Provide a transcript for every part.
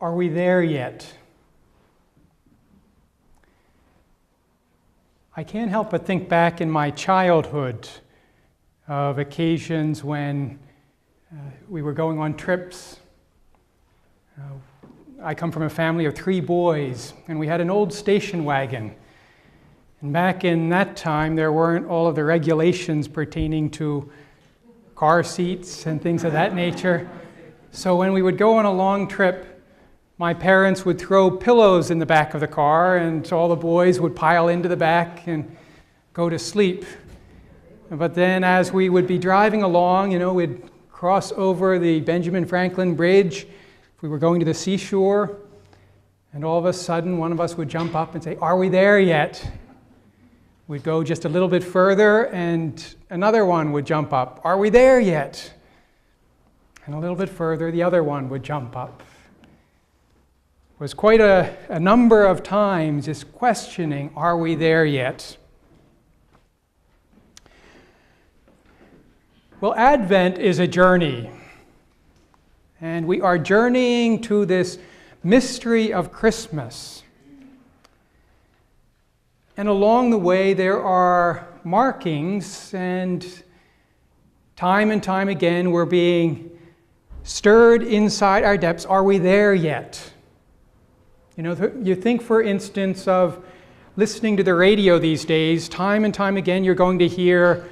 Are we there yet? I can't help but think back in my childhood of occasions when we were going on trips. I come from a family of 3 boys, and we had an old station wagon. And back in that time, there weren't all of the regulations pertaining to car seats and things of that nature. So when we would go on a long trip, my parents would throw pillows in the back of the car, and all the boys would pile into the back and go to sleep. But then as we would be driving along, we'd cross over the Benjamin Franklin Bridge. If we were going to the seashore, and all of a sudden one of us would jump up and say, "Are we there yet?" We'd go just a little bit further, and another one would jump up. "Are we there yet?" And a little bit further, the other one would jump up. It was quite a number of times just questioning, are we there yet? Well, Advent is a journey. And we are journeying to this mystery of Christmas. And along the way, there are markings, and time again, we're being stirred inside our depths. Are we there yet? You think, for instance, of listening to the radio these days. Time and time again, you're going to hear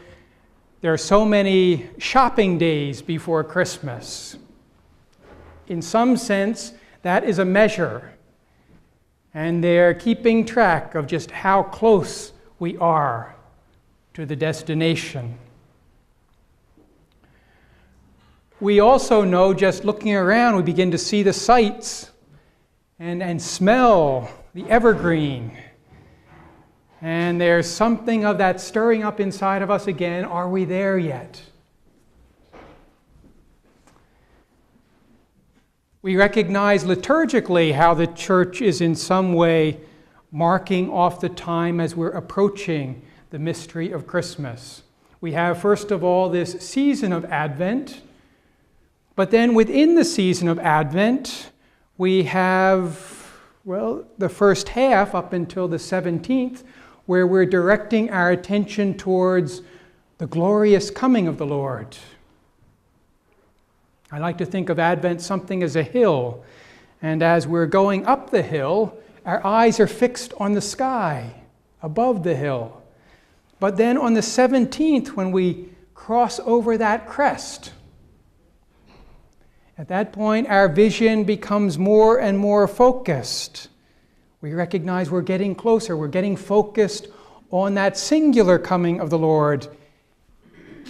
there are so many shopping days before Christmas. In some sense, that is a measure. And they're keeping track of just how close we are to the destination. We also know, just looking around, we begin to see the sights and smell the evergreen. And there's something of that stirring up inside of us again. Are we there yet? We recognize liturgically how the church is in some way marking off the time as we're approaching the mystery of Christmas. We have, first of all, this season of Advent, but then within the season of Advent, we have, the first half up until the 17th, where we're directing our attention towards the glorious coming of the Lord. I like to think of Advent something as a hill, and as we're going up the hill, our eyes are fixed on the sky above the hill. But then on the 17th, when we cross over that crest, at that point our vision becomes more and more focused. We recognize we're getting closer, we're getting focused on that singular coming of the Lord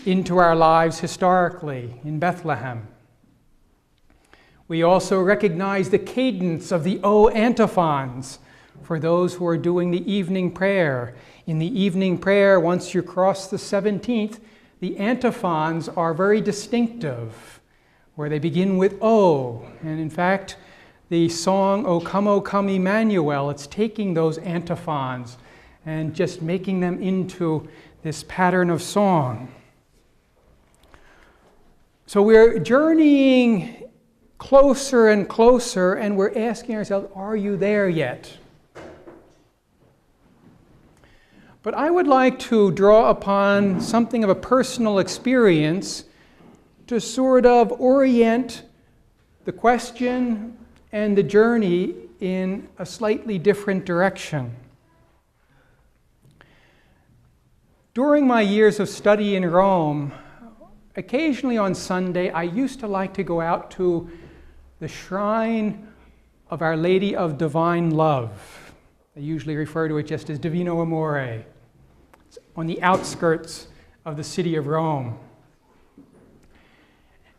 into our lives historically in Bethlehem. We also recognize the cadence of the O antiphons for those who are doing the evening prayer. In the evening prayer, once you cross the 17th, the antiphons are very distinctive, where they begin with O. And in fact, the song, O Come, Emmanuel, it's taking those antiphons and just making them into this pattern of song. So we're journeying closer and closer, and we're asking ourselves, are you there yet? But I would like to draw upon something of a personal experience to sort of orient the question and the journey in a slightly different direction. During my years of study in Rome, occasionally on Sunday, I used to like to go out to the shrine of Our Lady of Divine Love. I usually refer to it just as Divino Amore. It's on the outskirts of the city of Rome.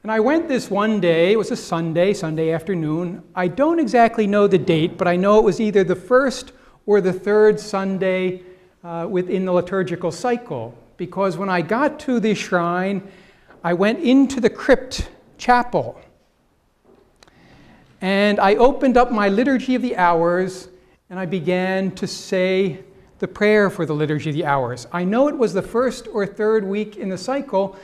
And I went this one day. It was a Sunday afternoon. I don't exactly know the date, but I know it was either the first or the third Sunday within the liturgical cycle. Because when I got to the shrine, I went into the crypt chapel. And I opened up my Liturgy of the Hours, and I began to say the prayer for the Liturgy of the Hours. I know it was the first or third week in the cycle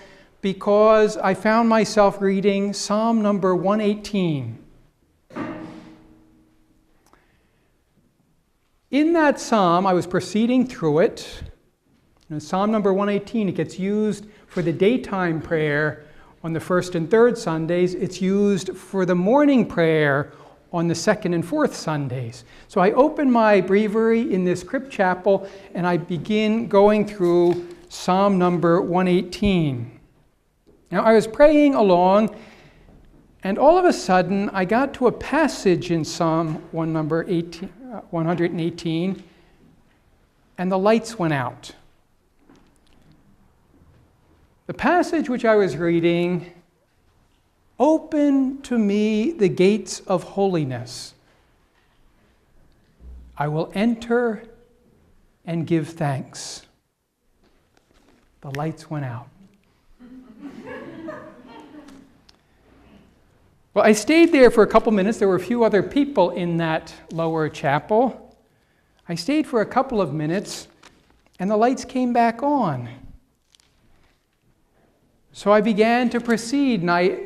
because I found myself reading Psalm number 118. In that psalm, I was proceeding through it. In Psalm number 118, it gets used for the daytime prayer on the first and third Sundays. It's used for the morning prayer on the second and fourth Sundays. So I open my breviary in this crypt chapel and I begin going through Psalm number 118. Now I was praying along, and all of a sudden I got to a passage in Psalm 118, and the lights went out. The passage which I was reading, "Open to me the gates of holiness. I will enter and give thanks." The lights went out. Well, I stayed there for a couple minutes. There were a few other people in that lower chapel. I stayed for a couple of minutes, and the lights came back on. So I began to proceed, and I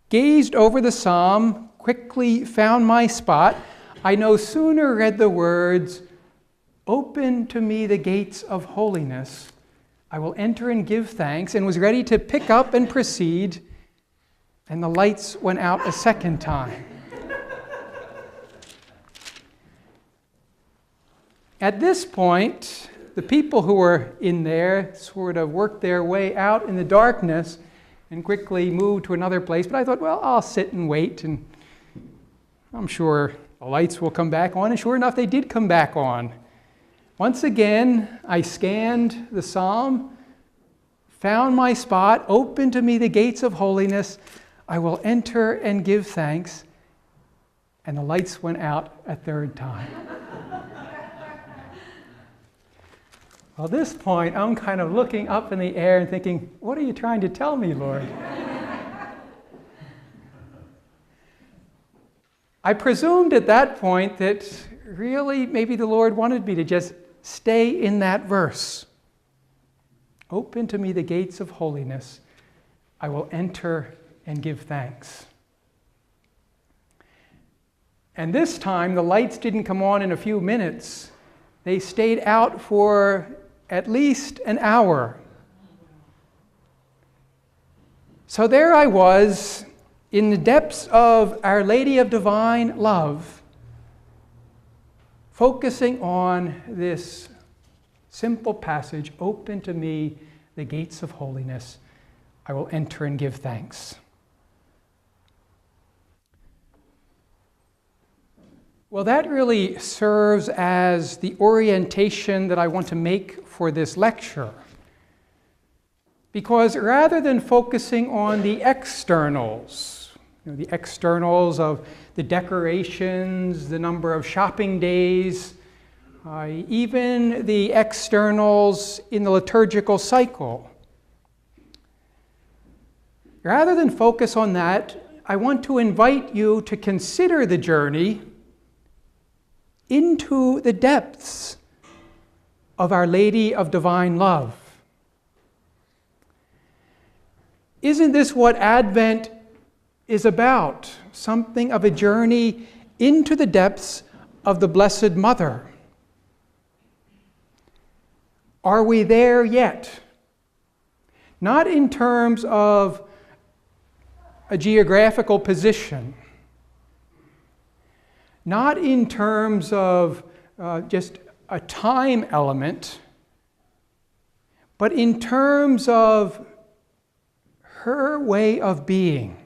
gazed over the psalm, quickly found my spot. I no sooner read the words, "Open to me the gates of holiness. I will enter and give thanks," and was ready to pick up and proceed, and the lights went out a second time. At this point, the people who were in there sort of worked their way out in the darkness and quickly moved to another place. But I thought, well, I'll sit and wait, and I'm sure the lights will come back on. And sure enough, they did come back on. Once again, I scanned the psalm, found my spot, "Open to me the gates of holiness. I will enter and give thanks." And the lights went out a third time. Well, at this point, I'm kind of looking up in the air and thinking, what are you trying to tell me, Lord? I presumed at that point that really maybe the Lord wanted me to just stay in that verse. "Open to me the gates of holiness. I will enter and give thanks." And this time, the lights didn't come on in a few minutes. They stayed out for at least an hour. So there I was in the depths of Our Lady of Divine Love, focusing on this simple passage, "Open to me the gates of holiness. I will enter and give thanks." Well, that really serves as the orientation that I want to make for this lecture. Because rather than focusing on the externals, the externals of the decorations, the number of shopping days, even the externals in the liturgical cycle, rather than focus on that, I want to invite you to consider the journey into the depths of Our Lady of Divine Love. Isn't this what Advent is about? Something of a journey into the depths of the Blessed Mother. Are we there yet? Not in terms of a geographical position, not in terms of just a time element, but in terms of her way of being.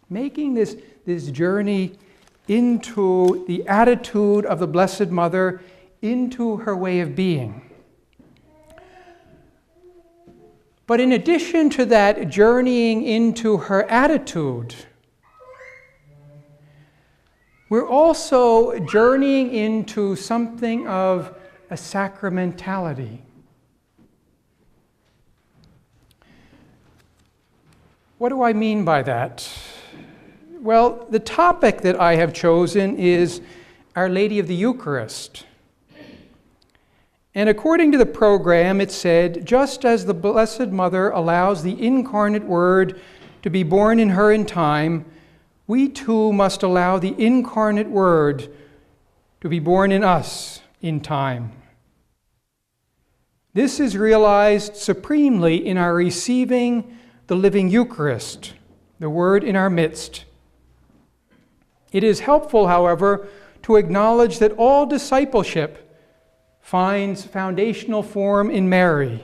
Making this journey into the attitude of the Blessed Mother, into her way of being. But in addition to that journeying into her attitude, we're also journeying into something of a sacramentality. What do I mean by that? Well, the topic that I have chosen is Our Lady of the Eucharist. And according to the program, it said, just as the Blessed Mother allows the Incarnate Word to be born in her in time, we too must allow the Incarnate Word to be born in us in time. This is realized supremely in our receiving the living Eucharist, the Word in our midst. It is helpful, however, to acknowledge that all discipleship finds foundational form in Mary.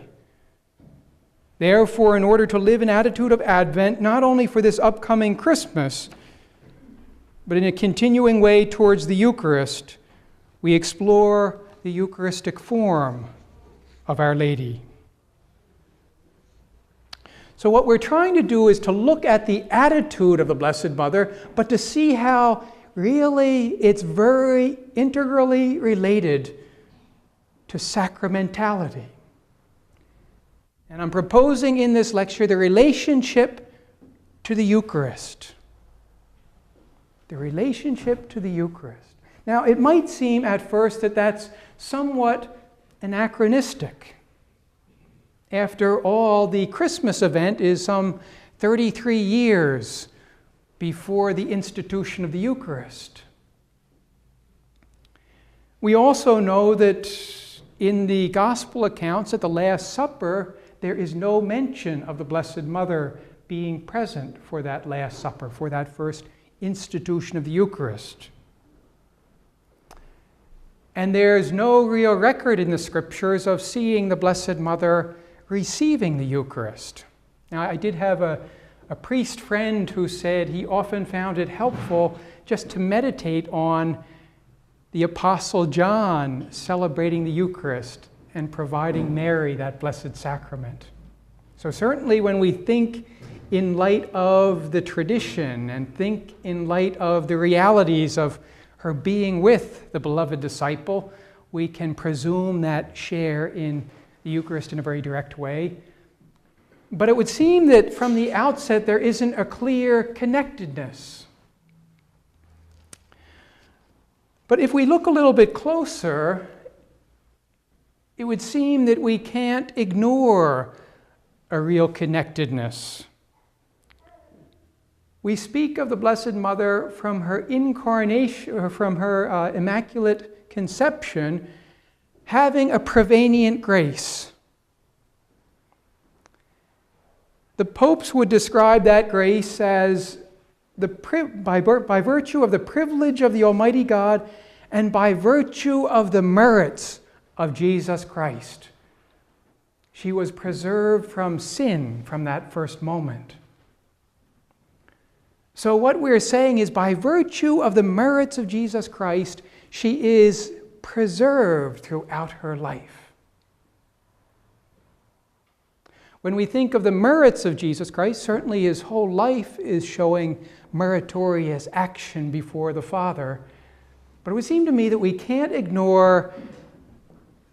Therefore, in order to live an attitude of Advent, not only for this upcoming Christmas, but in a continuing way towards the Eucharist, we explore the Eucharistic form of Our Lady. So what we're trying to do is to look at the attitude of the Blessed Mother, but to see how really it's very integrally related to sacramentality. And I'm proposing in this lecture the relationship to the Eucharist. The relationship to the Eucharist. Now, it might seem at first that that's somewhat anachronistic. After all, the Christmas event is some 33 years before the institution of the Eucharist. We also know that in the Gospel accounts at the Last Supper, there is no mention of the Blessed Mother being present for that Last Supper, for that first institution of the Eucharist. And there's no real record in the Scriptures of seeing the Blessed Mother receiving the Eucharist. Now, I did have a priest friend who said he often found it helpful just to meditate on the Apostle John celebrating the Eucharist and providing Mary that blessed sacrament. So certainly when we think in light of the tradition and think in light of the realities of her being with the beloved disciple, we can presume that share in the Eucharist in a very direct way. But it would seem that from the outset there isn't a clear connectedness. But if we look a little bit closer, it would seem that we can't ignore a real connectedness. We speak of the Blessed Mother from her incarnation, or from her Immaculate Conception, having a prevenient grace. The popes would describe that grace as by virtue of the privilege of the Almighty God and by virtue of the merits of Jesus Christ. She was preserved from sin from that first moment. So what we're saying is by virtue of the merits of Jesus Christ, she is preserved throughout her life. When we think of the merits of Jesus Christ, certainly his whole life is showing meritorious action before the Father. But it would seem to me that we can't ignore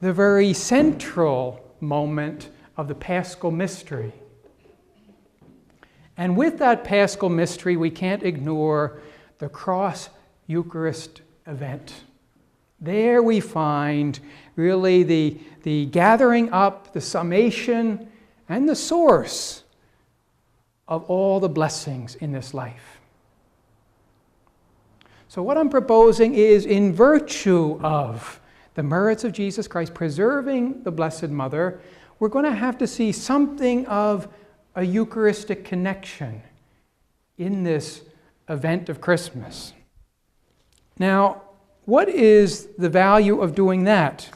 the very central moment of the Paschal mystery. And with that Paschal mystery, we can't ignore the cross Eucharist event. There we find really the gathering up, the summation, and the source of all the blessings in this life. So what I'm proposing is, in virtue of the merits of Jesus Christ preserving the Blessed Mother, we're going to have to see something of a Eucharistic connection in this event of Christmas. Now, what is the value of doing that?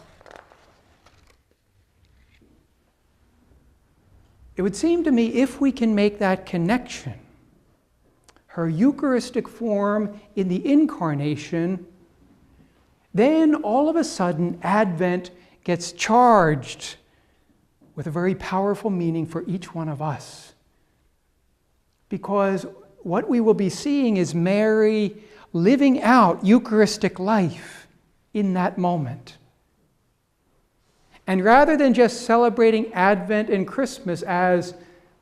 It would seem to me if we can make that connection, her Eucharistic form in the Incarnation, then all of a sudden Advent gets charged with a very powerful meaning for each one of us. Because what we will be seeing is Mary living out Eucharistic life in that moment. And rather than just celebrating Advent and Christmas as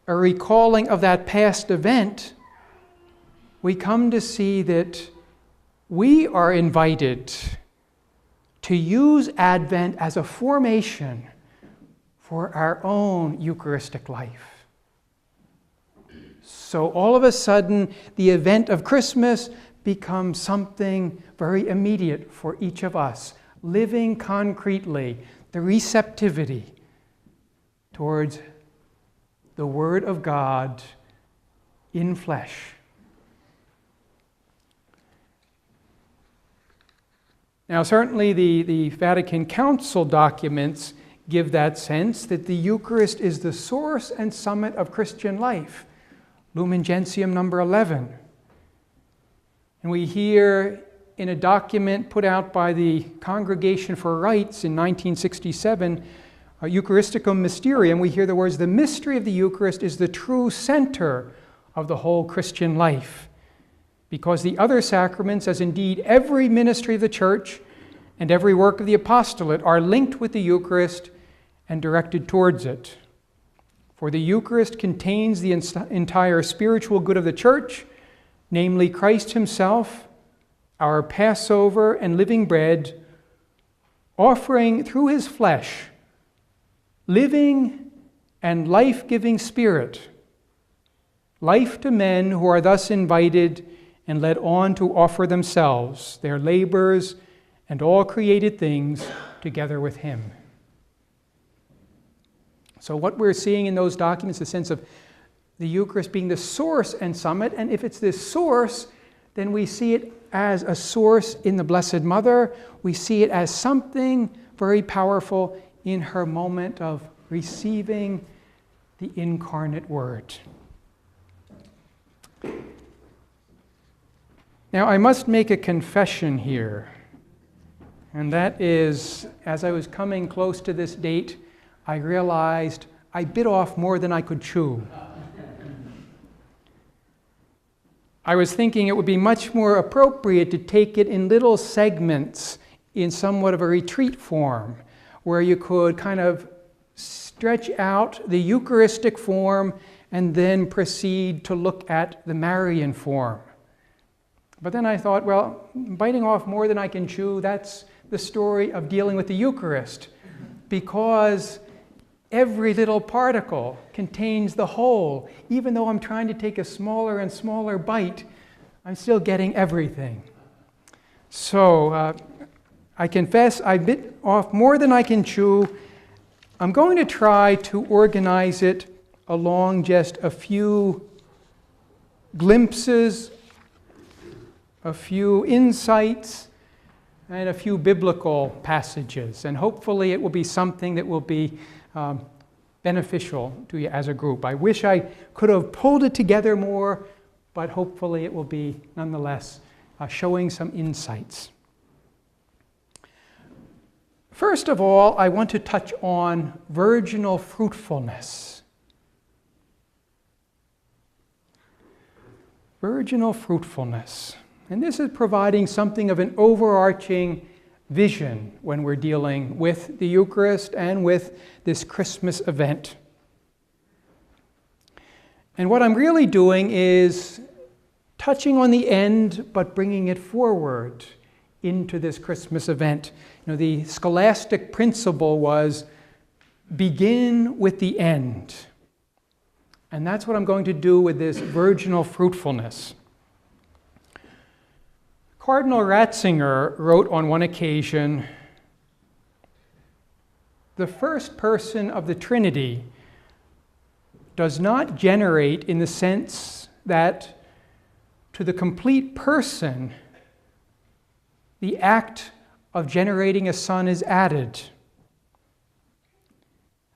a recalling of that past event, we come to see that we are invited to use Advent as a formation for our own Eucharistic life. So all of a sudden, the event of Christmas become something very immediate for each of us, living concretely the receptivity towards the Word of God in flesh. Now, certainly the Vatican Council documents give that sense that the Eucharist is the source and summit of Christian life. Lumen Gentium number 11. And we hear in a document put out by the Congregation for Rights in 1967, Eucharisticum Mysterium, we hear the words, "The mystery of the Eucharist is the true center of the whole Christian life, because the other sacraments, as indeed every ministry of the Church and every work of the apostolate, are linked with the Eucharist and directed towards it. For the Eucharist contains the entire spiritual good of the Church, namely Christ Himself, our Passover and living bread, offering through His flesh living and life-giving Spirit, life to men who are thus invited and led on to offer themselves, their labors, and all created things together with Him." So what we're seeing in those documents, the sense of the Eucharist being the source and summit, and if it's this source, then we see it as a source in the Blessed Mother. We see it as something very powerful in her moment of receiving the Incarnate Word. Now, I must make a confession here, and that is, as I was coming close to this date, I realized I bit off more than I could chew. I was thinking it would be much more appropriate to take it in little segments in somewhat of a retreat form, where you could kind of stretch out the Eucharistic form and then proceed to look at the Marian form. But then I thought, well, biting off more than I can chew, that's the story of dealing with the Eucharist, because every little particle contains the whole. Even though I'm trying to take a smaller and smaller bite, I'm still getting everything. So I confess I bit off more than I can chew. I'm going to try to organize it along just a few glimpses, a few insights, and a few biblical passages. And hopefully it will be something that will be beneficial to you as a group. I wish I could have pulled it together more, but hopefully it will be nonetheless showing some insights. First of all, I want to touch on virginal fruitfulness. Virginal fruitfulness. And this is providing something of an overarching vision when we're dealing with the Eucharist and with this Christmas event. And what I'm really doing is touching on the end, but bringing it forward into this Christmas event. You know, the scholastic principle was begin with the end. And that's what I'm going to do with this virginal fruitfulness. Cardinal Ratzinger wrote on one occasion, "The first person of the Trinity does not generate in the sense that to the complete person, the act of generating a son is added,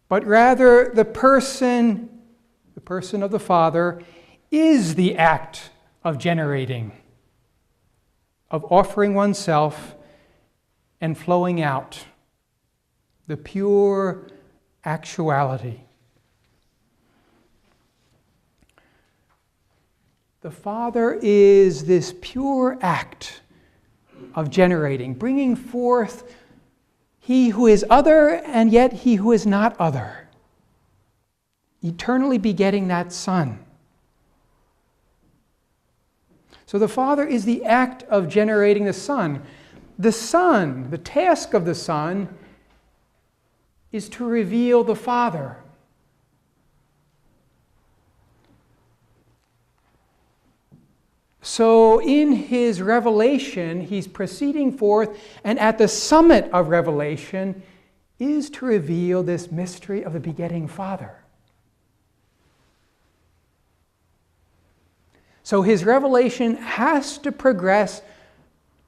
but rather the person of the Father is the act of generating, of offering oneself and flowing out, the pure actuality." The Father is this pure act of generating, bringing forth He who is other and yet He who is not other, eternally begetting that Son. So the Father is the act of generating the Son. The Son, the task of the Son, is to reveal the Father. So in his revelation, he's proceeding forth, and at the summit of revelation is to reveal this mystery of the begetting Father. So his revelation has to progress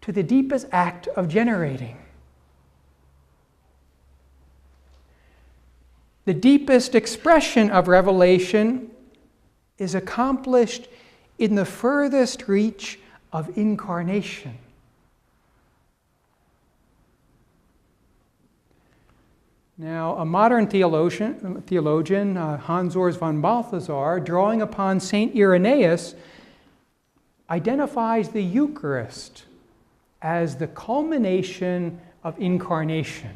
to the deepest act of generating. The deepest expression of revelation is accomplished in the furthest reach of incarnation. Now, a modern theologian, Hans Urs von Balthasar, drawing upon St. Irenaeus, identifies the Eucharist as the culmination of incarnation.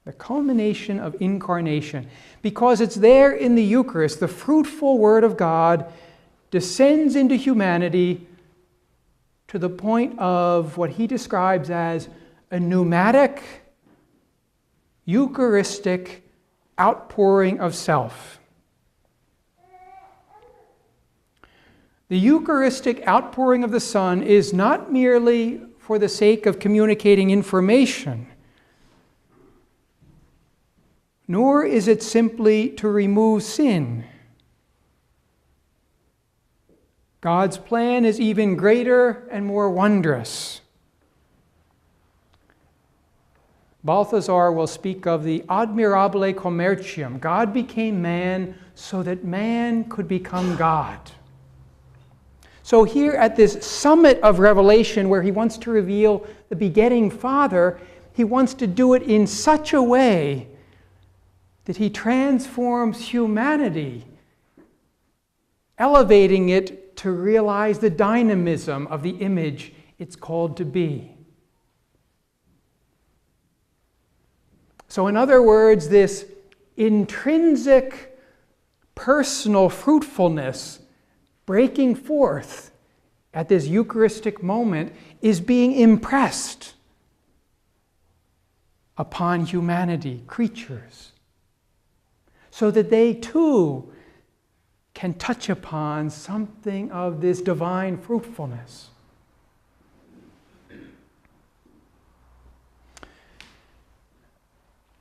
The culmination of incarnation. Because it's there in the Eucharist, the fruitful Word of God descends into humanity to the point of what he describes as a pneumatic, Eucharistic outpouring of self. The Eucharistic outpouring of the Son is not merely for the sake of communicating information, nor is it simply to remove sin. God's plan is even greater and more wondrous. Balthasar will speak of the admirabile commercium. God became man so that man could become God. So here at this summit of revelation where he wants to reveal the begetting Father, he wants to do it in such a way that he transforms humanity, elevating it to realize the dynamism of the image it's called to be. So in other words, this intrinsic personal fruitfulness breaking forth at this Eucharistic moment is being impressed upon humanity, creatures, so that they too can touch upon something of this divine fruitfulness.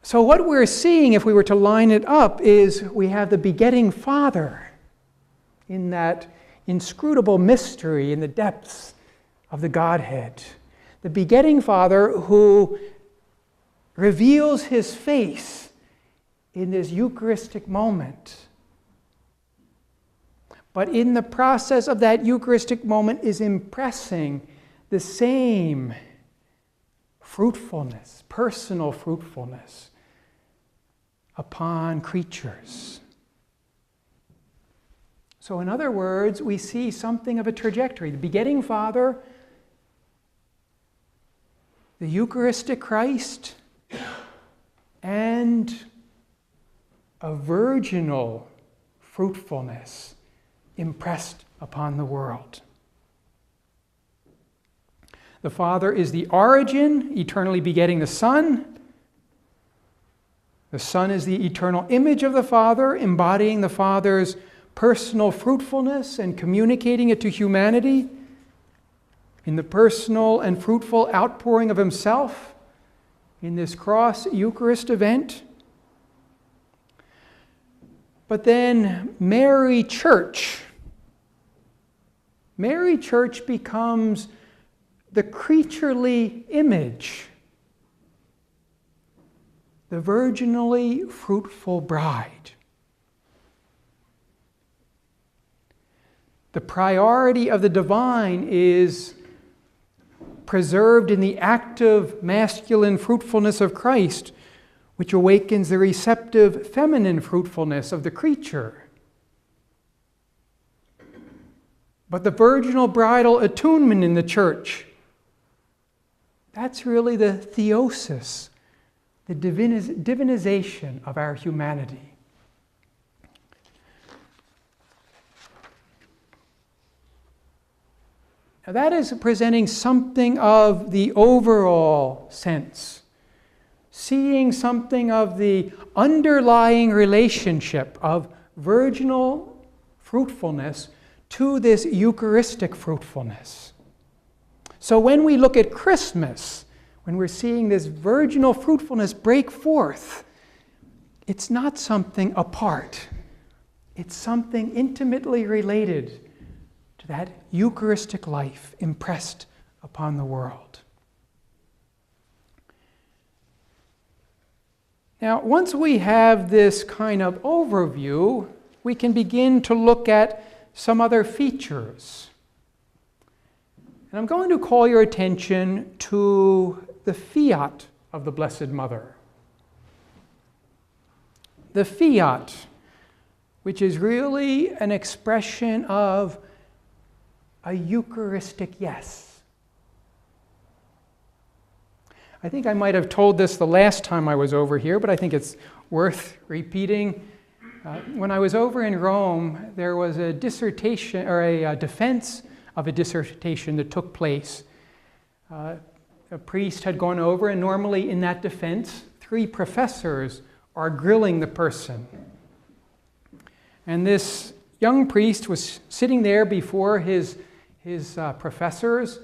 So what we're seeing, if we were to line it up, is we have the begetting Father in that inscrutable mystery in the depths of the Godhead. The begetting Father who reveals his face in this Eucharistic moment. But in the process of that Eucharistic moment is impressing the same fruitfulness, personal fruitfulness, upon creatures. So in other words, we see something of a trajectory. The begetting Father, the Eucharistic Christ, and a virginal fruitfulness impressed upon the world. The Father is the origin, eternally begetting the Son. The Son is the eternal image of the Father, embodying the Father's personal fruitfulness and communicating it to humanity in the personal and fruitful outpouring of himself in this cross Eucharist event. But then Mary Church becomes the creaturely image, the virginally fruitful bride. The priority of the divine is preserved in the active masculine fruitfulness of Christ, which awakens the receptive feminine fruitfulness of the creature. But the virginal bridal attunement in the church, that's really the theosis, the divinization of our humanity. Now that is presenting something of the overall sense, seeing something of the underlying relationship of virginal fruitfulness to this Eucharistic fruitfulness. So when we look at Christmas, when we're seeing this virginal fruitfulness break forth, it's not something apart. It's something intimately related to that Eucharistic life impressed upon the world. Now, once we have this kind of overview, we can begin to look at some other features. And I'm going to call your attention to the fiat of the Blessed Mother. The fiat, which is really an expression of a Eucharistic yes. I think I might have told this the last time I was over here, but I think it's worth repeating. When I was over in Rome, there was a dissertation, or a defense of a dissertation that took place. A priest had gone over, and normally in that defense, 3 professors are grilling the person. And this young priest was sitting there before his professors,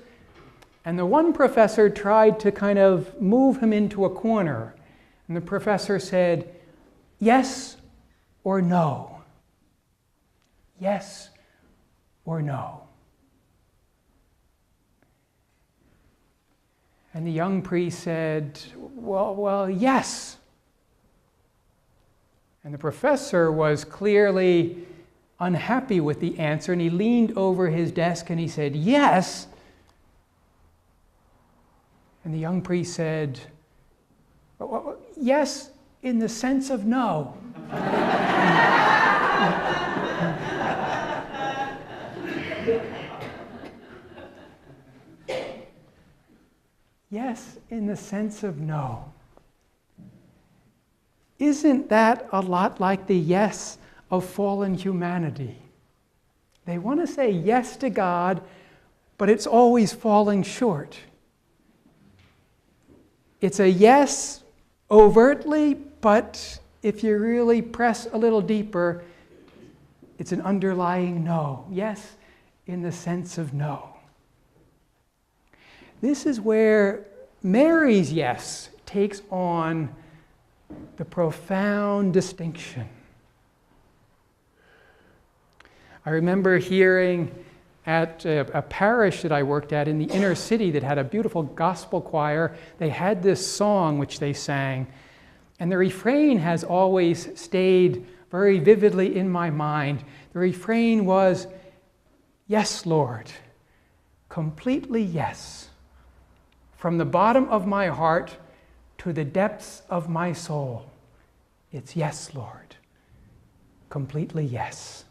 and the one professor tried to kind of move him into a corner. And the professor said, "Yes or no? Yes or no?" And the young priest said, well, yes. And the professor was clearly unhappy with the answer, and he leaned over his desk and he said, "Yes." And the young priest said, "Well, yes, in the sense of no." Yes, in the sense of no. Isn't that a lot like the yes of fallen humanity? They want to say yes to God, but it's always falling short. It's a yes overtly, but if you really press a little deeper, it's an underlying no. Yes, in the sense of no. This is where Mary's yes takes on the profound distinction. I remember hearing at a parish that I worked at in the inner city that had a beautiful gospel choir. They had this song which they sang, and the refrain has always stayed very vividly in my mind. The refrain was, "Yes, Lord, completely yes. From the bottom of my heart to the depths of my soul, it's yes, Lord, completely yes."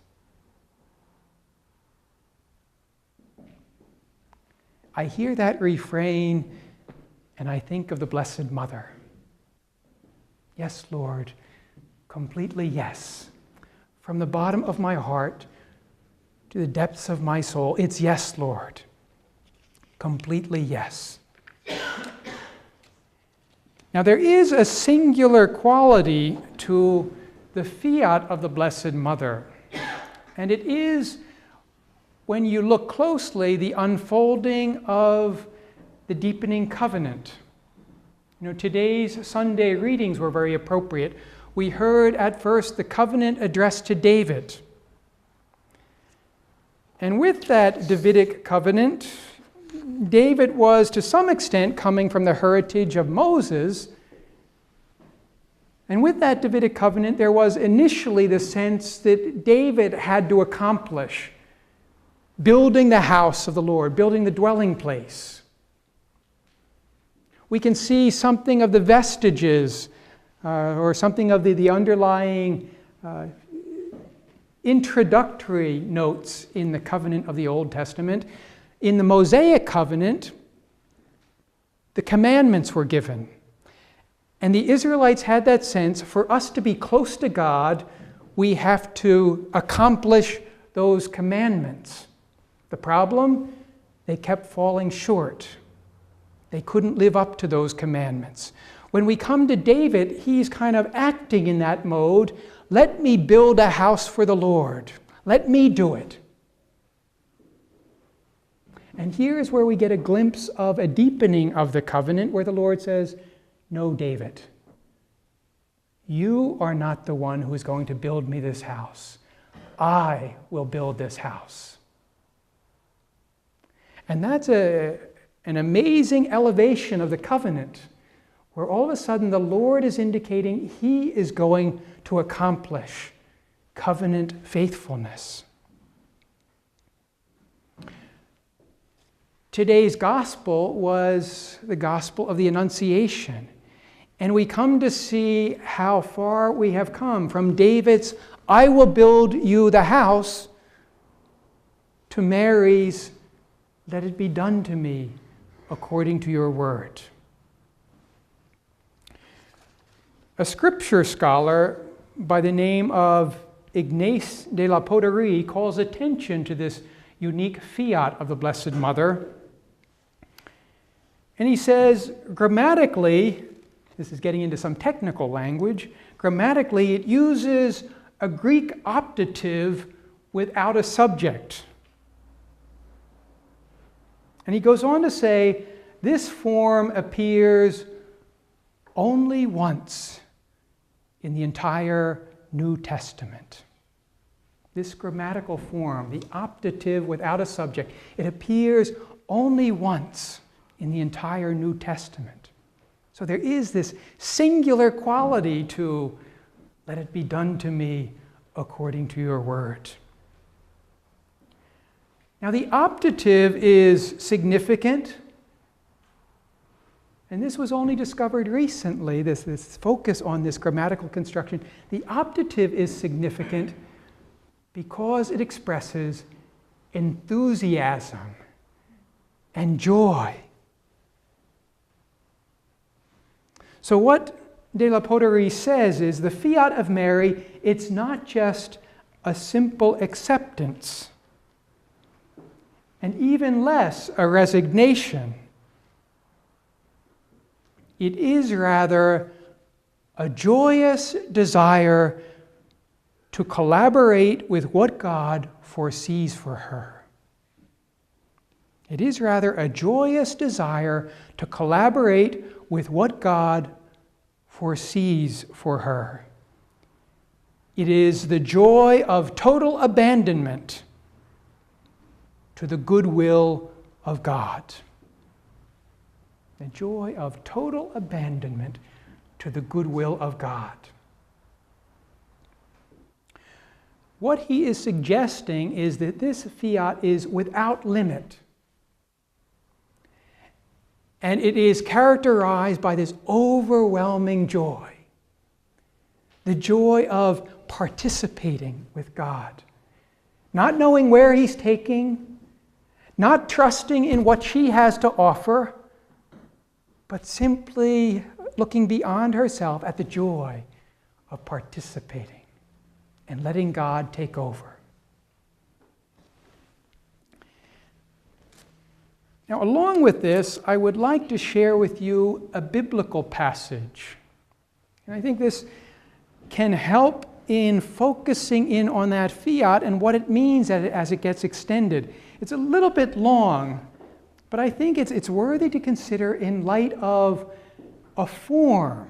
I hear that refrain and I think of the Blessed Mother. Yes, Lord, completely yes. From the bottom of my heart to the depths of my soul, it's yes, Lord, completely yes. Now, there is a singular quality to the fiat of the Blessed Mother, and it is, when you look closely, the unfolding of the deepening covenant. You know, today's Sunday readings were very appropriate. We heard at first the covenant addressed to David. And with that Davidic covenant, David was to some extent coming from the heritage of Moses. And with that Davidic covenant, there was initially the sense that David had to accomplish building the house of the Lord, building the dwelling place. We can see something of the vestiges or something of the underlying introductory notes in the covenant of the Old Testament. In the Mosaic covenant, the commandments were given. And the Israelites had that sense, for us to be close to God, we have to accomplish those commandments. The problem? They kept falling short. They couldn't live up to those commandments. When we come to David, he's kind of acting in that mode. Let me build a house for the Lord. Let me do it. And here is where we get a glimpse of a deepening of the covenant, where the Lord says, no, David, you are not the one who is going to build me this house. I will build this house. And that's an amazing elevation of the covenant, where all of a sudden the Lord is indicating he is going to accomplish covenant faithfulness. Today's gospel was the gospel of the Annunciation. And we come to see how far we have come from David's, I will build you the house, to Mary's, let it be done to me according to your word. A scripture scholar by the name of Ignace de la Poterie calls attention to this unique fiat of the Blessed Mother. And he says, grammatically, this is getting into some technical language, grammatically it uses a Greek optative without a subject. And he goes on to say, this form appears only once in the entire New Testament. This grammatical form, the optative without a subject, it appears only once in the entire New Testament. So there is this singular quality to, let it be done to me according to your word. Now the optative is significant, and this was only discovered recently, this focus on this grammatical construction. The optative is significant because it expresses enthusiasm and joy. So what de la Poterie says is the fiat of Mary, it's not just a simple acceptance, and even less a resignation. It is rather a joyous desire to collaborate with what God foresees for her. It is rather a joyous desire to collaborate with what God foresees for her. It is the joy of total abandonment to the goodwill of God. The joy of total abandonment to the goodwill of God. What he is suggesting is that this fiat is without limit. And it is characterized by this overwhelming joy. The joy of participating with God. Not knowing where he's taking, not trusting in what she has to offer, but simply looking beyond herself at the joy of participating and letting God take over. Now, along with this, I would like to share with you a biblical passage. And I think this can help in focusing in on that fiat and what it means as it gets extended. It's a little bit long, but I think it's worthy to consider in light of a form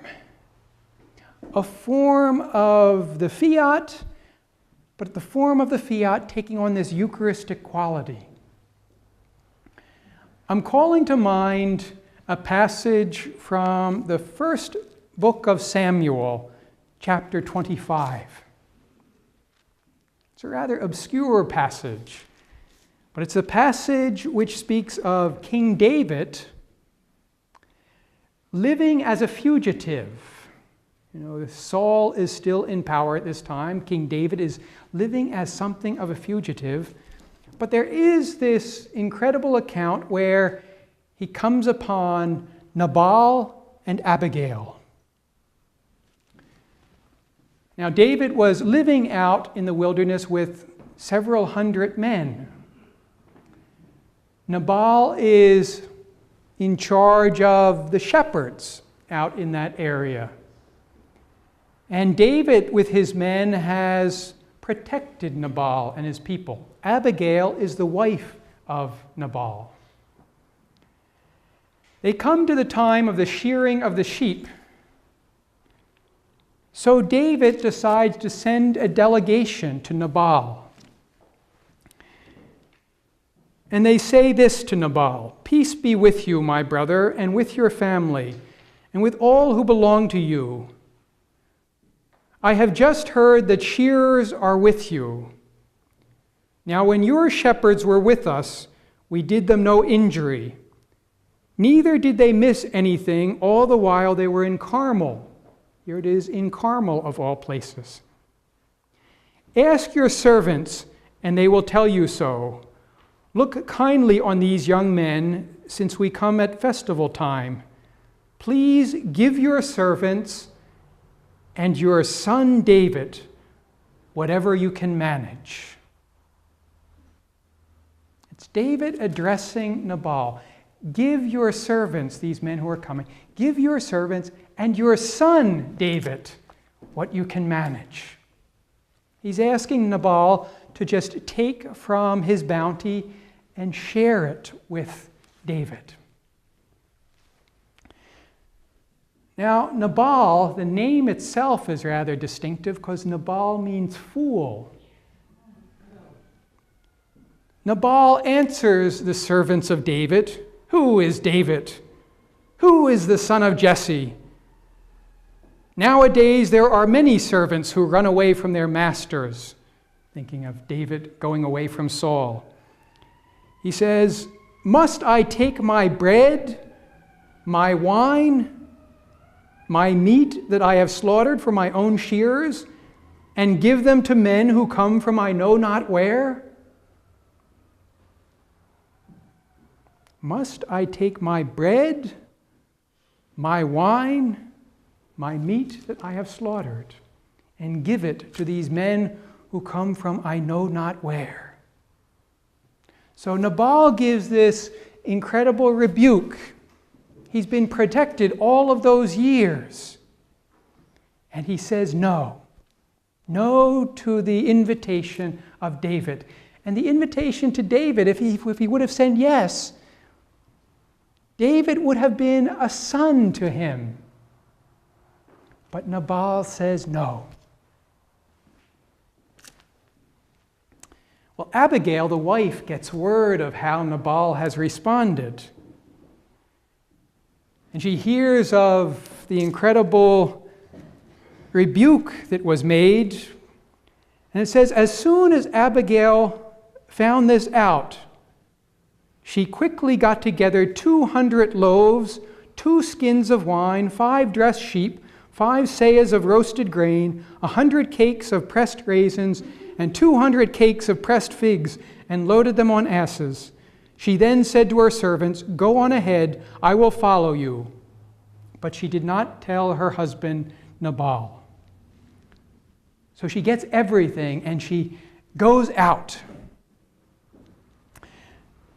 of the fiat, but the form of the fiat taking on this Eucharistic quality. I'm calling to mind a passage from the first book of Samuel, chapter 25. It's a rather obscure passage, but it's a passage which speaks of King David living as a fugitive. You know, Saul is still in power at this time. King David is living as something of a fugitive. But there is this incredible account where he comes upon Nabal and Abigail. Now, David was living out in the wilderness with several hundred men. Nabal is in charge of the shepherds out in that area. And David, with his men, has protected Nabal and his people. Abigail is the wife of Nabal. They come to the time of the shearing of the sheep. So David decides to send a delegation to Nabal. And they say this to Nabal: "Peace be with you, my brother, and with your family, and with all who belong to you. I have just heard that shearers are with you. Now when your shepherds were with us, we did them no injury. Neither did they miss anything all the while they were in Carmel." Here it is, in Carmel of all places. "Ask your servants, and they will tell you so. Look kindly on these young men, since we come at festival time. Please give your servants and your son David whatever you can manage." It's David addressing Nabal. Give your servants, these men who are coming, give your servants and your son David what you can manage. He's asking Nabal to just take from his bounty and share it with David. Now, Nabal, the name itself is rather distinctive because Nabal means fool. Nabal answers the servants of David, "Who is David? Who is the son of Jesse? Nowadays there are many servants who run away from their masters," thinking of David going away from Saul. He says, "Must I take my bread, my wine, my meat that I have slaughtered for my own shearers, and give them to men who come from I know not where? Must I take my bread, my wine, my meat that I have slaughtered, and give it to these men who come from I know not where?" So Nabal gives this incredible rebuke. He's been protected all of those years. And he says no. No to the invitation of David. And the invitation to David, if he would have said yes, David would have been a son to him. But Nabal says no. Well, Abigail, the wife, gets word of how Nabal has responded. And she hears of the incredible rebuke that was made. And it says, as soon as Abigail found this out, she quickly got together 200 loaves, 2 skins of wine, 5 dressed sheep, 5 seahs of roasted grain, 100 cakes of pressed raisins, and 200 cakes of pressed figs, and loaded them on asses. She then said to her servants, "Go on ahead, I will follow you." But she did not tell her husband Nabal. So she gets everything and she goes out.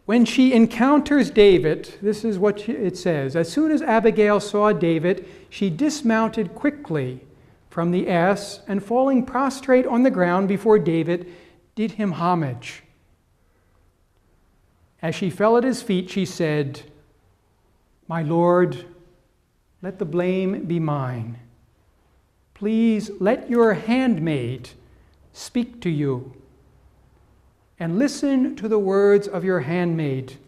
When she encounters David, this is what it says. As soon as Abigail saw David, she dismounted quickly from the ass, and falling prostrate on the ground before David, did him homage. As she fell at his feet, she said, "My Lord, let the blame be mine. Please let your handmaid speak to you, and listen to the words of your handmaid.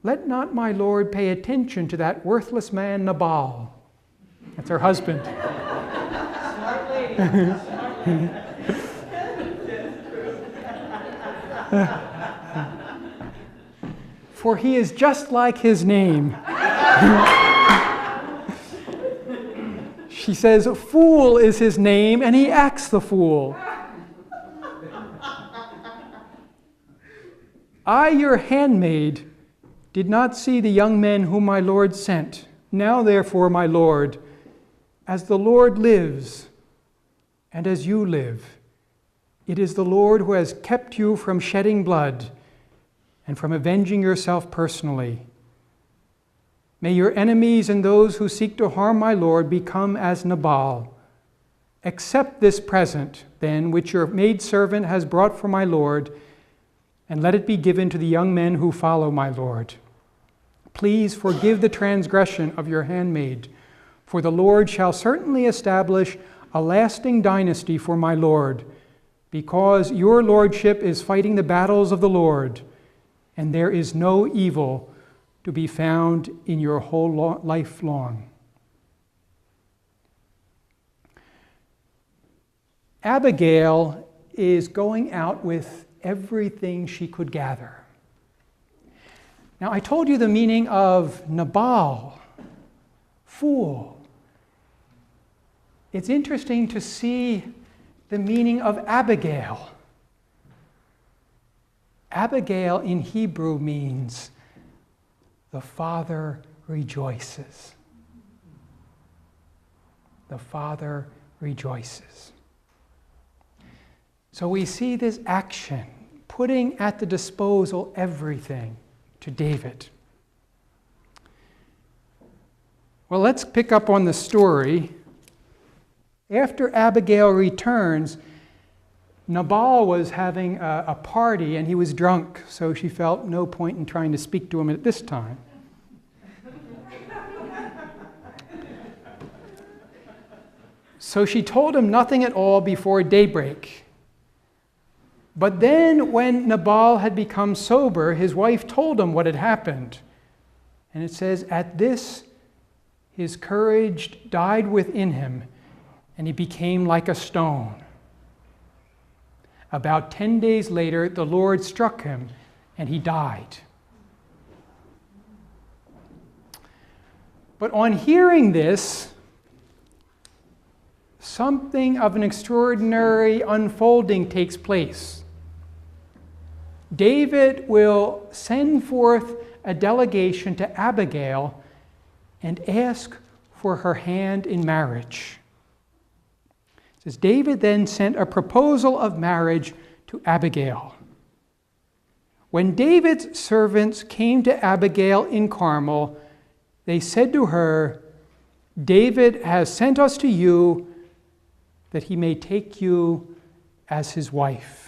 Let not my Lord pay attention to that worthless man Nabal." That's her husband. Smart lady. "For he is just like his name." She says, "Fool is his name, and he acts the fool. I, your handmaid, did not see the young men whom my Lord sent. Now, therefore, my Lord, as the Lord lives, and as you live, it is the Lord who has kept you from shedding blood and from avenging yourself personally. May your enemies and those who seek to harm my Lord become as Nabal, Accept this present, then, which your maidservant has brought for my Lord, and let it be given to the young men who follow my Lord. Please forgive the transgression of your handmaid, for the Lord shall certainly establish a lasting dynasty for my Lord, because your lordship is fighting the battles of the Lord, and there is no evil to be found in your whole life long. Abigail is going out with everything she could gather. Now, I told you the meaning of Nabal, fool. It's interesting to see the meaning of Abigail. Abigail in Hebrew means the Father rejoices. The Father rejoices. So we see this action, putting at the disposal everything to David. Well, let's pick up on the story. After Abigail returns, Nabal was having a party and he was drunk, so she felt no point in trying to speak to him at this time. So she told him nothing at all before daybreak. But then when Nabal had become sober, his wife told him what had happened. And it says, at this, his courage died within him, and he became like a stone. About 10 days later, the Lord struck him, and he died. But on hearing this, something of an extraordinary unfolding takes place. David will send forth a delegation to Abigail and ask for her hand in marriage. It says, David then sent a proposal of marriage to Abigail. When David's servants came to Abigail in Carmel, they said to her, David has sent us to you that he may take you as his wife.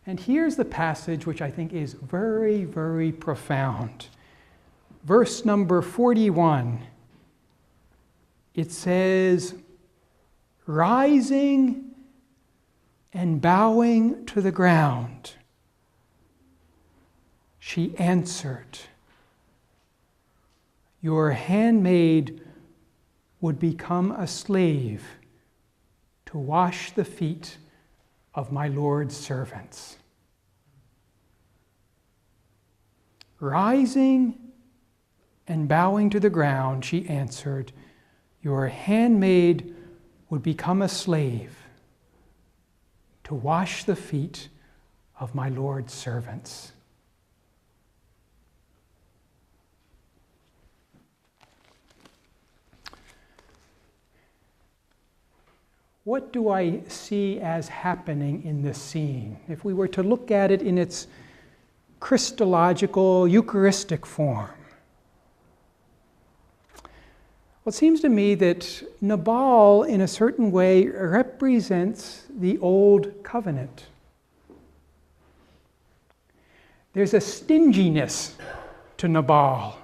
And here's the passage which I think is very, very profound. Verse number 41. It says, rising and bowing to the ground, she answered, your handmaid would become a slave to wash the feet of my Lord's servants. Rising and bowing to the ground, she answered, your handmaid would become a slave to wash the feet of my Lord's servants. What do I see as happening in this scene? If we were to look at it in its Christological, Eucharistic form. Well, it seems to me that Nabal, in a certain way, represents the old covenant. There's a stinginess to Nabal.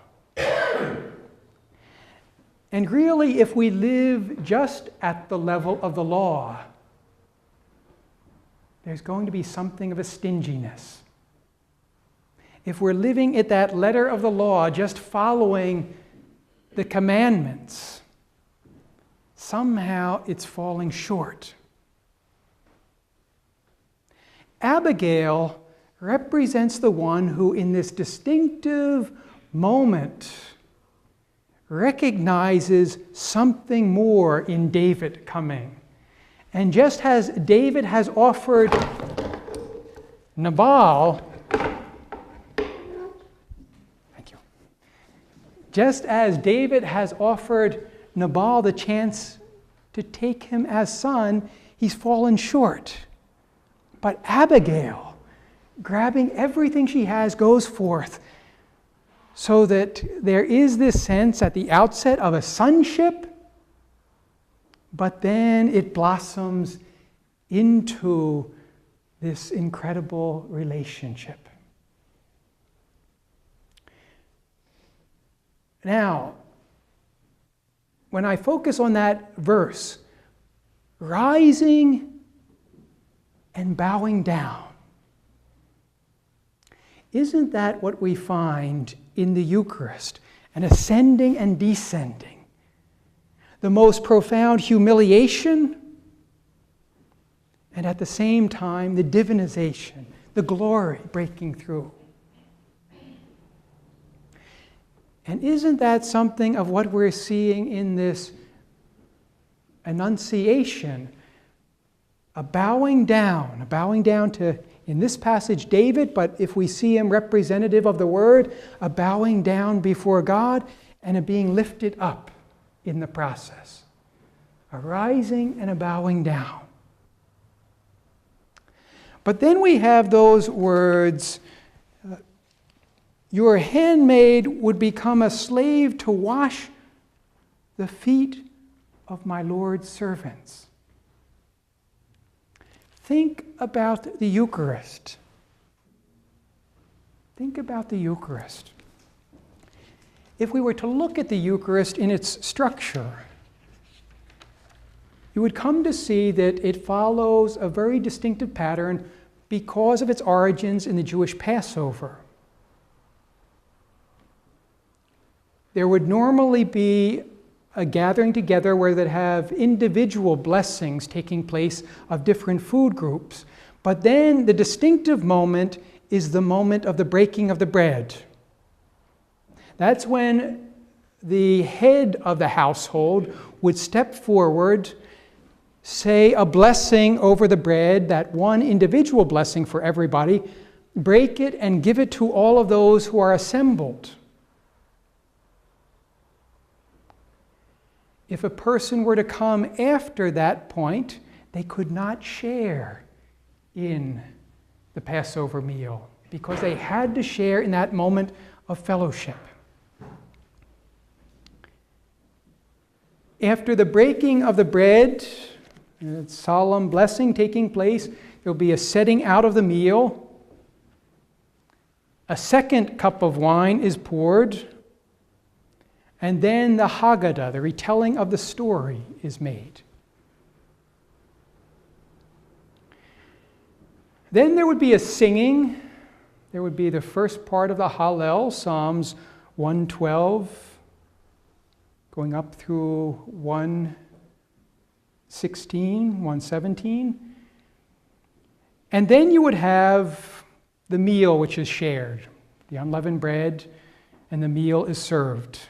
And really, if we live just at the level of the law, there's going to be something of a stinginess. If we're living at that letter of the law, just following the commandments, somehow it's falling short. Abigail represents the one who, in this distinctive moment, recognizes something more in David coming. And just as David has offered Nabal, thank you. Just as David has offered Nabal the chance to take him as son, he's fallen short. But Abigail, grabbing everything she has, goes forth, so that there is this sense at the outset of a sonship, but then it blossoms into this incredible relationship. Now, when I focus on that verse, rising and bowing down, isn't that what we find in the Eucharist? An ascending and descending. The most profound humiliation, and at the same time, the divinization, the glory breaking through. And isn't that something of what we're seeing in this Annunciation? A bowing down to, in this passage, David, but if we see him representative of the Word, a bowing down before God and a being lifted up in the process. A rising and a bowing down. But then we have those words, your handmaid would become a slave to wash the feet of my Lord's servants. Think about the Eucharist. Think about the Eucharist. If we were to look at the Eucharist in its structure, you would come to see that it follows a very distinctive pattern because of its origins in the Jewish Passover. There would normally be a gathering together where they'd have individual blessings taking place of different food groups. But then the distinctive moment is the moment of the breaking of the bread. That's when the head of the household would step forward, say a blessing over the bread, that one individual blessing for everybody, break it and give it to all of those who are assembled. If a person were to come after that point, they could not share in the Passover meal because they had to share in that moment of fellowship. After the breaking of the bread, a solemn blessing taking place, there will be a setting out of the meal. A second cup of wine is poured. And then the Haggadah, the retelling of the story, is made. Then there would be a singing. There would be the first part of the Hallel, Psalms 112, going up through 116, 117. And then you would have the meal which is shared. The unleavened bread and the meal is served.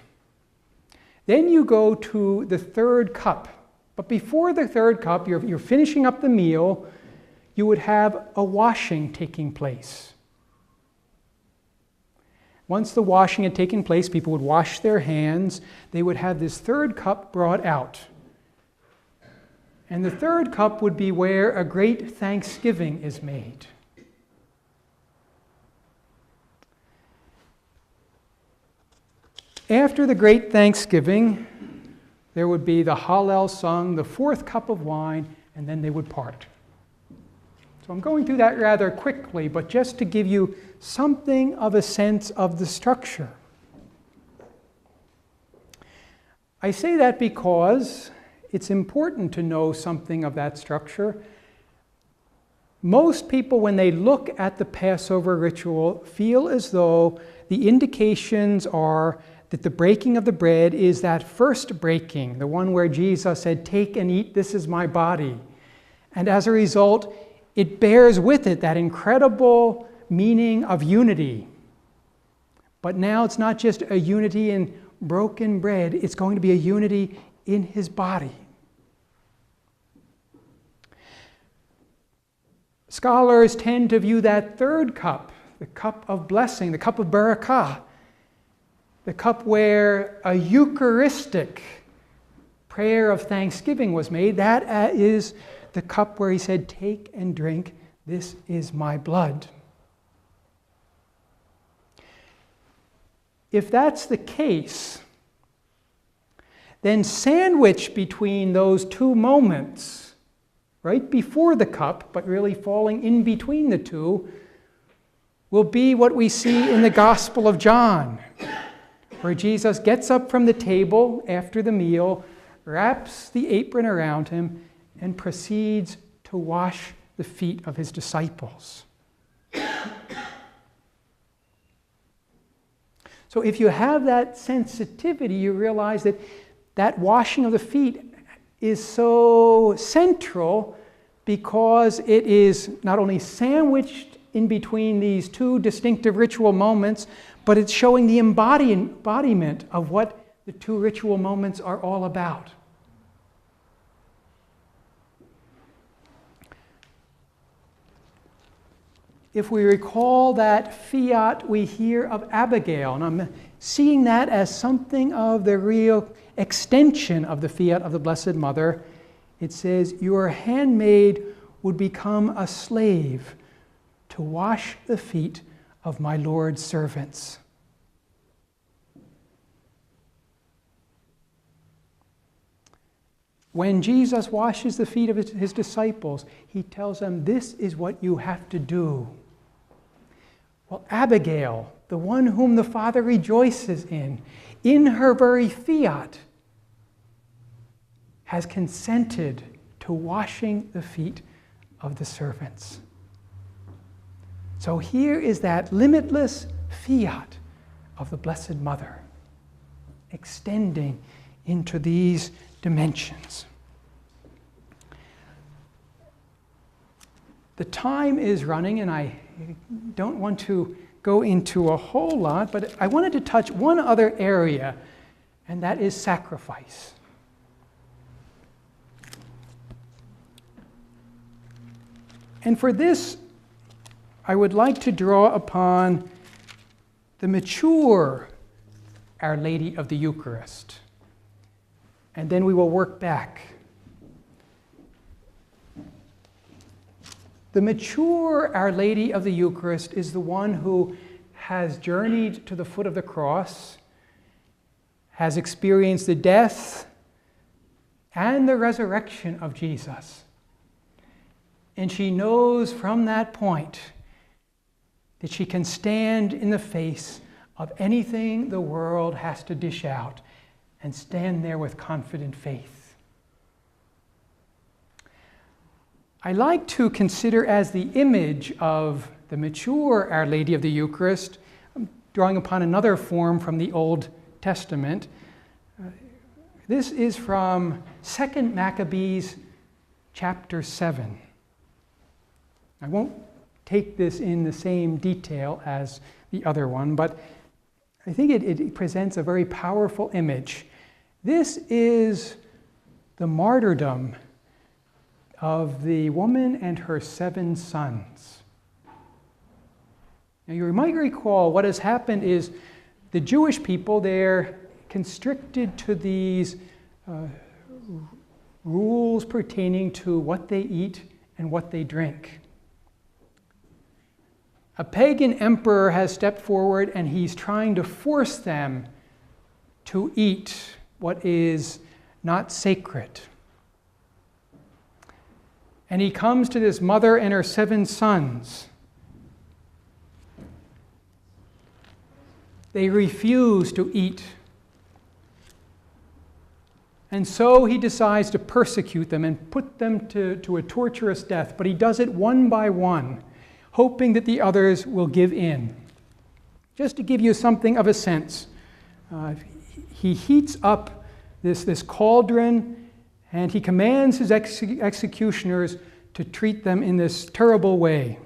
Then you go to the third cup. But before the third cup, you're finishing up the meal, you would have a washing taking place. Once the washing had taken place, people would wash their hands. They would have this third cup brought out. And the third cup would be where a great thanksgiving is made. After the great thanksgiving, there would be the Hallel sung, the fourth cup of wine, and then they would part. So I'm going through that rather quickly, but just to give you something of a sense of the structure. I say that because it's important to know something of that structure. Most people, when they look at the Passover ritual, feel as though the indications are that the breaking of the bread is that first breaking, the one where Jesus said, "Take and eat, this is my body." And as a result, it bears with it that incredible meaning of unity. But now it's not just a unity in broken bread, it's going to be a unity in his body. Scholars tend to view that third cup, the cup of blessing, the cup of barakah, the cup where a Eucharistic prayer of thanksgiving was made. That is the cup where he said, "Take and drink, this is my blood." If that's the case, Then sandwiched between those two moments, right before the cup, but really falling in between the two, will be what we see in the Gospel of John, where Jesus gets up from the table after the meal, wraps the apron around him, and proceeds to wash the feet of his disciples. So if you have that sensitivity, you realize that that washing of the feet is so central because it is not only sandwiched in between these two distinctive ritual moments, but it's showing the embodiment of what the two ritual moments are all about. If we recall that fiat we hear of Abigail, and I'm seeing that as something of the real extension of the fiat of the Blessed Mother, it says, "Your handmaid would become a slave to wash the feet of my Lord's servants." When Jesus washes the feet of his disciples, he tells them, this is what you have to do. Well, Abigail, the one whom the Father rejoices in her very fiat, has consented to washing the feet of the servants. So here is that limitless fiat of the Blessed Mother, extending into these dimensions. The time is running, and I don't want to go into a whole lot, but I wanted to touch one other area, and that is sacrifice. And for this, I would like to draw upon the mature Our Lady of the Eucharist. And then we will work back. The mature Our Lady of the Eucharist is the one who has journeyed to the foot of the cross, has experienced the death and the resurrection of Jesus. And she knows from that point that she can stand in the face of anything the world has to dish out and stand there with confident faith. I like to consider as the image of the mature Our Lady of the Eucharist, I'm drawing upon another form from the Old Testament. This is from 2 Maccabees chapter 7. I won't take this in the same detail as the other one, but I think it presents a very powerful image. This is the martyrdom of the woman and her 7 sons. Now you might recall what has happened is the Jewish people, they're constricted to these rules pertaining to what they eat and what they drink. A pagan emperor has stepped forward and he's trying to force them to eat what is not sacred. And he comes to this mother and her 7 sons. They refuse to eat. And so he decides to persecute them and put them to a torturous death. But he does it one by one, hoping that the others will give in. Just to give you something of a sense, he heats up this cauldron, and he commands his executioners to treat them in this terrible way.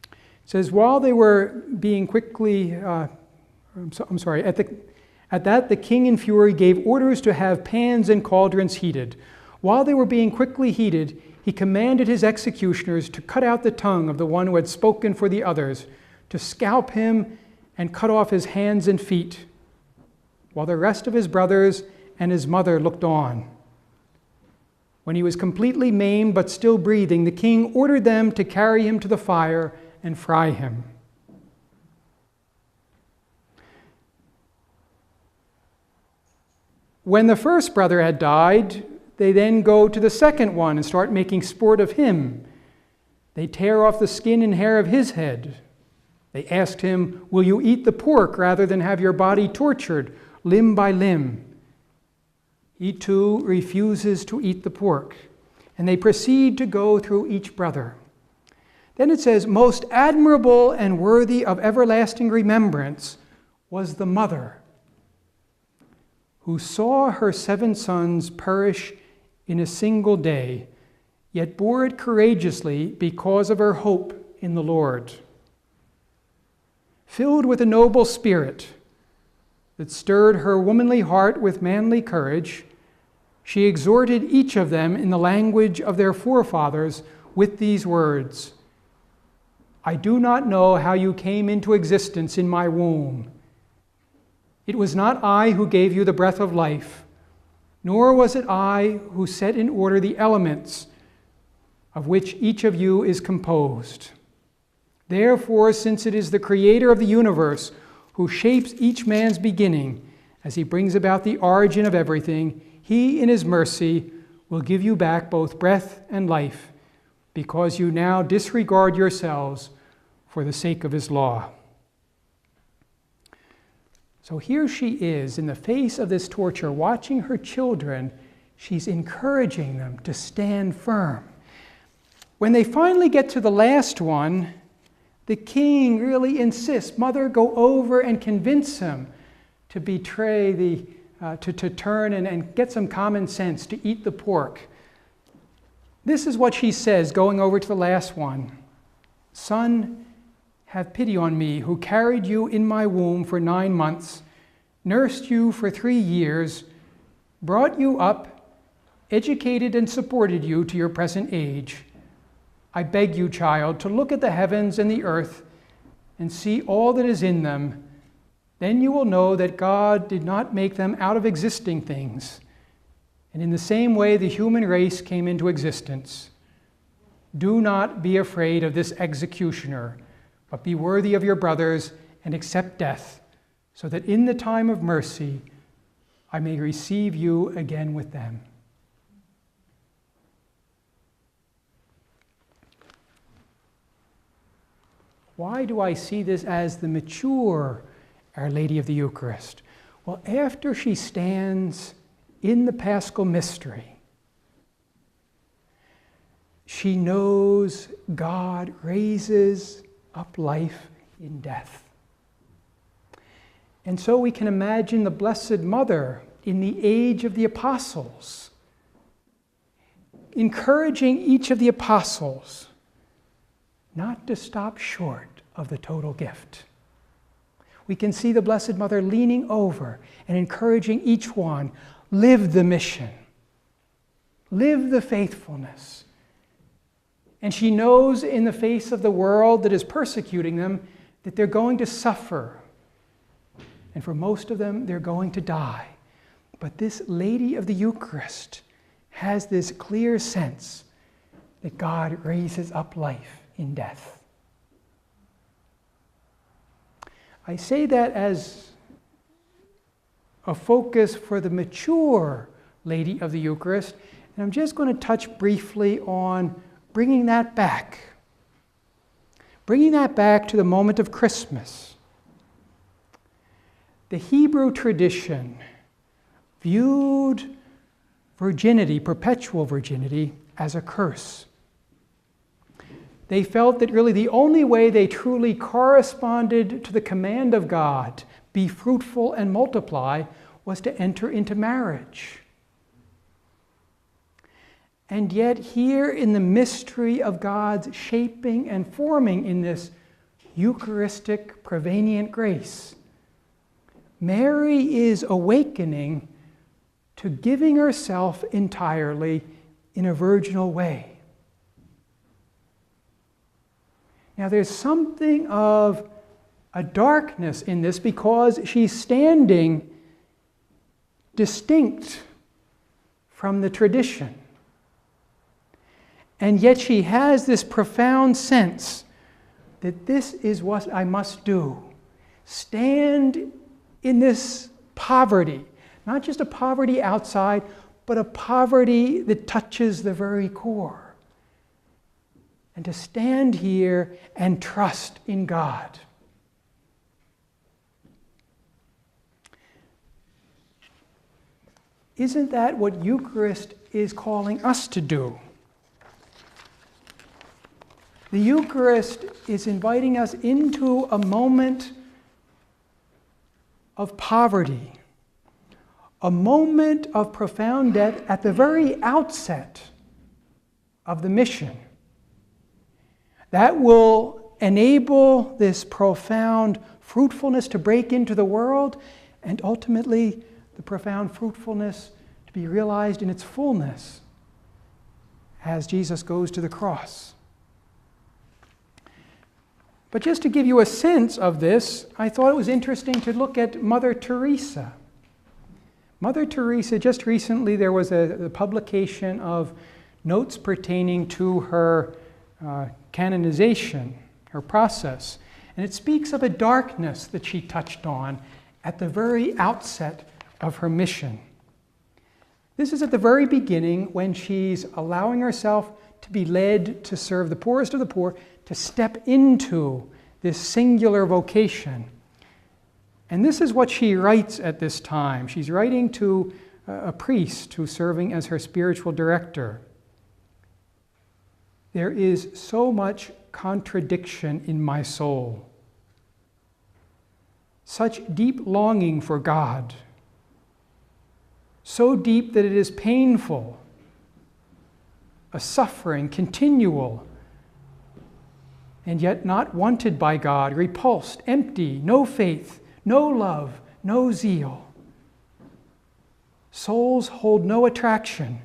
It says, while they were being quickly, at that the king in fury gave orders to have pans and cauldrons heated. While they were being quickly heated, he commanded his executioners to cut out the tongue of the one who had spoken for the others, to scalp him and cut off his hands and feet, while the rest of his brothers and his mother looked on. When he was completely maimed but still breathing, the king ordered them to carry him to the fire and fry him. When the first brother had died, they then go to the second one and start making sport of him. They tear off the skin and hair of his head. They asked him, "Will you eat the pork rather than have your body tortured, limb by limb?" He too refuses to eat the pork, and they proceed to go through each brother. Then it says, "Most admirable and worthy of everlasting remembrance was the mother, who saw her 7 sons perish in a single day, yet bore it courageously because of her hope in the Lord. Filled with a noble spirit that stirred her womanly heart with manly courage, she exhorted each of them in the language of their forefathers with these words, 'I do not know how you came into existence in my womb. It was not I who gave you the breath of life, nor was it I who set in order the elements of which each of you is composed. Therefore, since it is the Creator of the universe who shapes each man's beginning as he brings about the origin of everything, he in his mercy will give you back both breath and life, because you now disregard yourselves for the sake of his law.'" So here she is in the face of this torture, watching her children. She's encouraging them to stand firm. When they finally get to the last one, the king really insists, "Mother, go over and convince him to betray to turn and get some common sense, to eat the pork." This is what she says, going over to the last one. "Son, have pity on me, who carried you in my womb for 9 months, nursed you for 3 years, brought you up, educated and supported you to your present age. I beg you, child, to look at the heavens and the earth and see all that is in them. Then you will know that God did not make them out of existing things. And in the same way, the human race came into existence. Do not be afraid of this executioner, but be worthy of your brothers and accept death, so that in the time of mercy I may receive you again with them." Why do I see this as the mature Our Lady of the Eucharist? Well, after she stands in the Paschal mystery, she knows God raises up life in death. And so we can imagine the Blessed Mother in the age of the apostles, encouraging each of the apostles not to stop short of the total gift. We can see the Blessed Mother leaning over and encouraging each one, live the mission, live the faithfulness. And she knows in the face of the world that is persecuting them that they're going to suffer. And for most of them, they're going to die. But this Lady of the Eucharist has this clear sense that God raises up life in death. I say that as a focus for the mature Lady of the Eucharist, and I'm just going to touch briefly on bringing that back to the moment of Christmas. The Hebrew tradition viewed virginity, perpetual virginity, as a curse. They felt that really the only way they truly corresponded to the command of God, be fruitful and multiply, was to enter into marriage. And yet here in the mystery of God's shaping and forming in this Eucharistic prevenient grace, Mary is awakening to giving herself entirely in a virginal way. Now there's something of a darkness in this because she's standing distinct from the tradition. And yet she has this profound sense that this is what I must do. Stand in this poverty, Not just a poverty outside, but a poverty that touches the very core. And to stand here and trust in God. Isn't that what Eucharist is calling us to do? The Eucharist is inviting us into a moment of poverty, a moment of profound debt at the very outset of the mission. That will enable this profound fruitfulness to break into the world, and ultimately the profound fruitfulness to be realized in its fullness as Jesus goes to the cross. But just to give you a sense of this, I thought it was interesting to look at Mother Teresa. Mother Teresa, just recently there was a publication of notes pertaining to her canonization, her process. And it speaks of a darkness that she touched on at the very outset of her mission. This is at the very beginning when she's allowing herself to be led to serve the poorest of the poor, to step into this singular vocation. And this is what she writes at this time. She's writing to a priest who's serving as her spiritual director. There is so much contradiction in my soul, such deep longing for God, so deep that it is painful, a suffering, continual, and yet not wanted by God, repulsed, empty, no faith, no love, no zeal. Souls hold no attraction.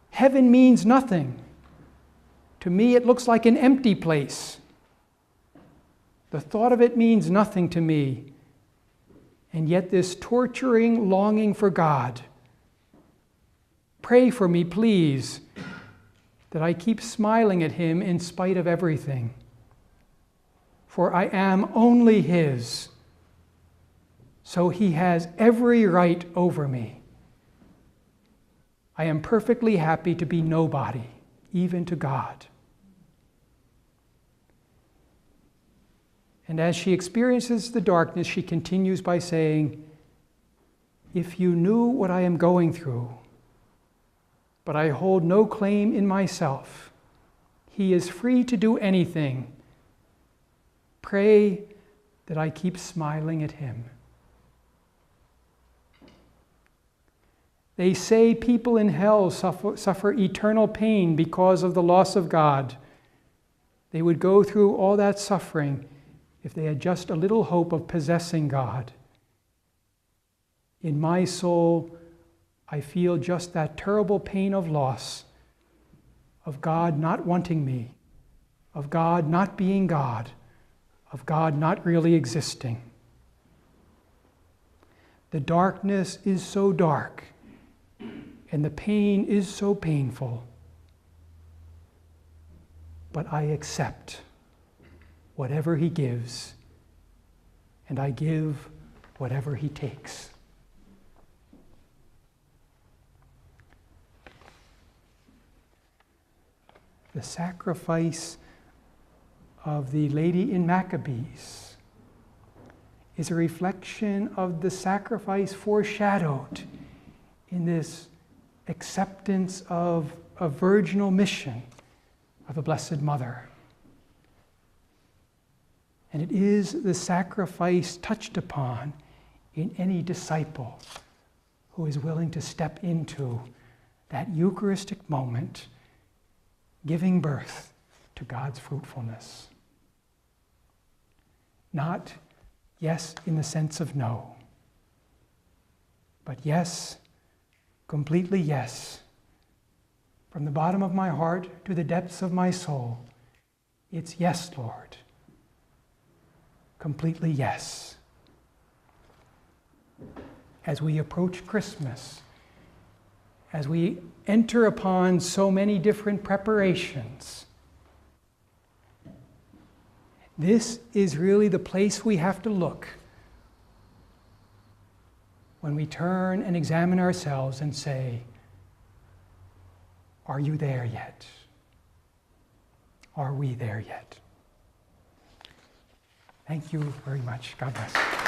Heaven means nothing. To me, it looks like an empty place. The thought of it means nothing to me. And yet this torturing longing for God. Pray for me, please, that I keep smiling at Him in spite of everything. For I am only His, so He has every right over me. I am perfectly happy to be nobody, even to God. And as she experiences the darkness, she continues by saying, if you knew what I am going through, but I hold no claim in myself. He is free to do anything. Pray that I keep smiling at Him. They say people in hell suffer eternal pain because of the loss of God. They would go through all that suffering if they had just a little hope of possessing God. In my soul, I feel just that terrible pain of loss, of God not wanting me, of God not being God, of God not really existing. The darkness is so dark, and the pain is so painful, but I accept whatever He gives, and I give whatever He takes. The sacrifice of the lady in Maccabees is a reflection of the sacrifice foreshadowed in this acceptance of a virginal mission of the Blessed Mother. And it is the sacrifice touched upon in any disciple who is willing to step into that Eucharistic moment, giving birth to God's fruitfulness. Not yes in the sense of no, but yes, completely yes. From the bottom of my heart to the depths of my soul, it's yes, Lord. Completely yes. As we approach Christmas, as we enter upon so many different preparations, this is really the place we have to look when we turn and examine ourselves and say, are you there yet? Are we there yet? Thank you very much. God bless.